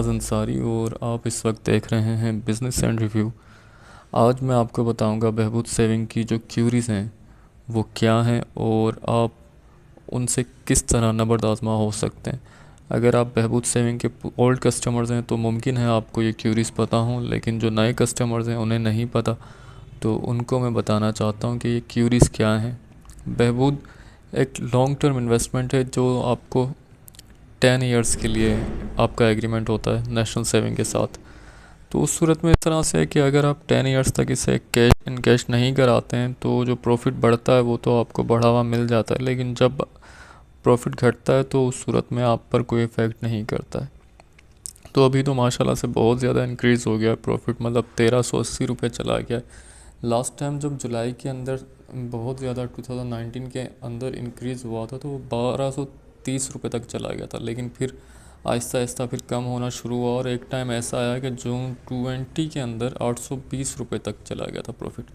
अंसारी और आप इस वक्त देख रहे हैं बिजनेस एंड रिव्यू। आज मैं आपको बताऊंगा बहबूद सेविंग की जो क्यूरीज हैं वो क्या हैं और आप उनसे किस तरह नंबर आज़मा हो सकते हैं। अगर आप बहबूद सेविंग के ओल्ड कस्टमर्स हैं तो मुमकिन है आपको ये क्यूरीज पता हों, लेकिन जो नए कस्टमर्स हैं उन्हें नहीं पता, तो उनको मैं बताना चाहता हूँ कि ये क्यूरीज क्या हैं। बहबूद एक लॉन्ग टर्म इन्वेस्टमेंट है जो आपको 10 ईयर्स के लिए आपका एग्रीमेंट होता है नेशनल सेविंग के साथ। तो उस सूरत में इस तरह से है कि अगर आप 10 ईयर्स तक इसे कैश इन कैश नहीं कराते हैं तो जो प्रॉफिट बढ़ता है वो तो आपको बढ़ा हुआ मिल जाता है, लेकिन जब प्रॉफिट घटता है तो उस सूरत में आप पर कोई इफ़ेक्ट नहीं करता है। तो अभी तो माशाल्लाह से बहुत ज़्यादा इंक्रीज़ हो गया है प्रॉफिट, मतलब 1380 रुपये चला गया है। लास्ट टाइम जब जुलाई के अंदर बहुत ज़्यादा 2019 के अंदर इंक्रीज़ हुआ था तो वो 1230 रुपये तक चला गया था, लेकिन फिर आहिस्ता आहिस्ता फिर कम होना शुरू हुआ और एक टाइम ऐसा आया कि जून 20 के अंदर 820 रुपये तक चला गया था प्रॉफिट।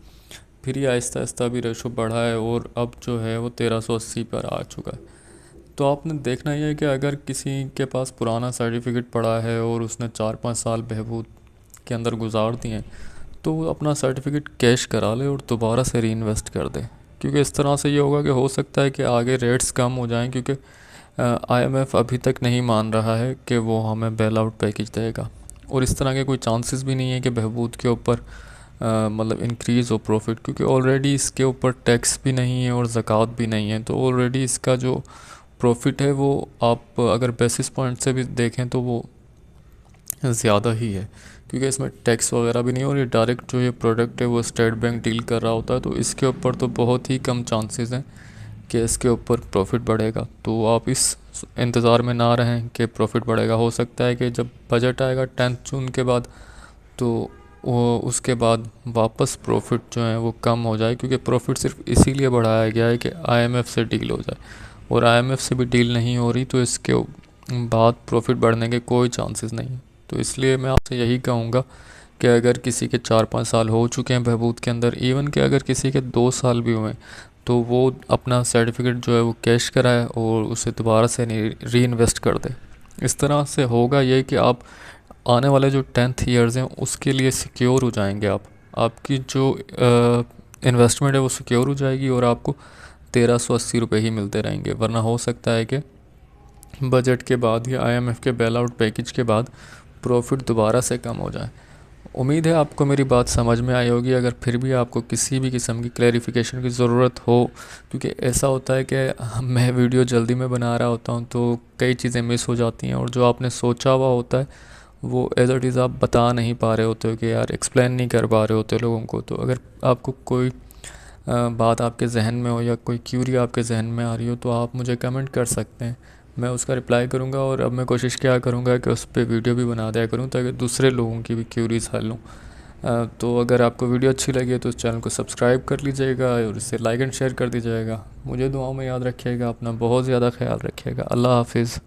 फिर ये आहिस्ता आहिस्ता भी रेशो बढ़ा है और अब जो है वो 1380 पर आ चुका है। तो आपने देखना ही है कि अगर किसी के पास पुराना सर्टिफिकेट पड़ा है और उसने 4-5 साल बहबूद के अंदर गुजार दिए हैं तो वो अपना सर्टिफिकेट कैश करा ले और दोबारा से री इन्वेस्ट कर दे, क्योंकि इस तरह से ये होगा कि हो सकता है कि आगे रेट्स कम हो जाएं, क्योंकि आईएमएफ अभी तक नहीं मान रहा है कि वो हमें बेल आउट पैकेज देगा और इस तरह के कोई चांसेस भी नहीं है कि बहबूद के ऊपर मतलब इंक्रीज़ हो प्रॉफिट, क्योंकि ऑलरेडी इसके ऊपर टैक्स भी नहीं है और ज़कात भी नहीं है। तो ऑलरेडी इसका जो प्रॉफिट है वो आप अगर बेसिस पॉइंट से भी देखें तो वो ज़्यादा ही है, क्योंकि इसमें टैक्स वगैरह भी नहीं है और ये डायरेक्ट जो ये प्रोडक्ट है वो स्टेट बैंक डील कर रहा होता है। तो इसके ऊपर तो बहुत ही कम चांसेस हैं कि इसके ऊपर प्रॉफिट बढ़ेगा। तो आप इस इंतज़ार में ना रहें कि प्रॉफिट बढ़ेगा। हो सकता है कि जब बजट आएगा 10 जून के बाद तो वो उसके बाद वापस प्रॉफिट जो है वो कम हो जाए, क्योंकि प्रॉफिट सिर्फ इसीलिए बढ़ाया गया है कि आईएमएफ से डील हो जाए, और आईएमएफ से भी डील नहीं हो रही तो इसके बाद प्रॉफिट बढ़ने के कोई चांसेस नहीं है। तो इसलिए मैं आपसे यही कहूँगा कि अगर किसी के 4-5 साल हो चुके हैं बहबूद के अंदर, इवन कि अगर किसी के 2 साल भी हुए तो वो अपना सर्टिफिकेट जो है वो कैश कराए और उसे दोबारा से री इन्वेस्ट कर दे। इस तरह से होगा ये कि आप आने वाले जो 10th ईयर्स हैं उसके लिए सिक्योर हो जाएंगे। आपकी जो इन्वेस्टमेंट है वो सिक्योर हो जाएगी और आपको 1380 रुपये ही मिलते रहेंगे। वरना हो सकता है कि बजट के बाद या आईएमएफ के बेल आउट पैकेज के बाद प्रॉफिट दोबारा से कम हो जाए। उम्मीद है आपको मेरी बात समझ में आई होगी। अगर फिर भी आपको किसी भी किस्म की क्लैरिफिकेशन की ज़रूरत हो, क्योंकि ऐसा होता है कि मैं वीडियो जल्दी में बना रहा होता हूँ तो कई चीज़ें मिस हो जाती हैं और जो आपने सोचा हुआ होता है वो एज इट इज़ आप बता नहीं पा रहे होते हो कि यार एक्सप्लेन नहीं कर पा रहे होते लोगों को। तो अगर आपको कोई बात आपके जहन में हो या कोई क्यूरी आपके जहन में आ रही हो तो आप मुझे कमेंट कर सकते हैं, मैं उसका रिप्लाई करूँगा। और अब मैं कोशिश क्या करूँगा कि उस पर वीडियो भी बना दिया करूँ ताकि दूसरे लोगों की भी क्यूरीज हल लूँ। तो अगर आपको वीडियो अच्छी लगी तो इस चैनल को सब्सक्राइब कर लीजिएगा और इसे लाइक एंड शेयर कर दीजिएगा। मुझे दुआओं में याद रखिएगा, अपना बहुत ज़्यादा ख्याल रखिएगा। अल्लाह हाफिज़।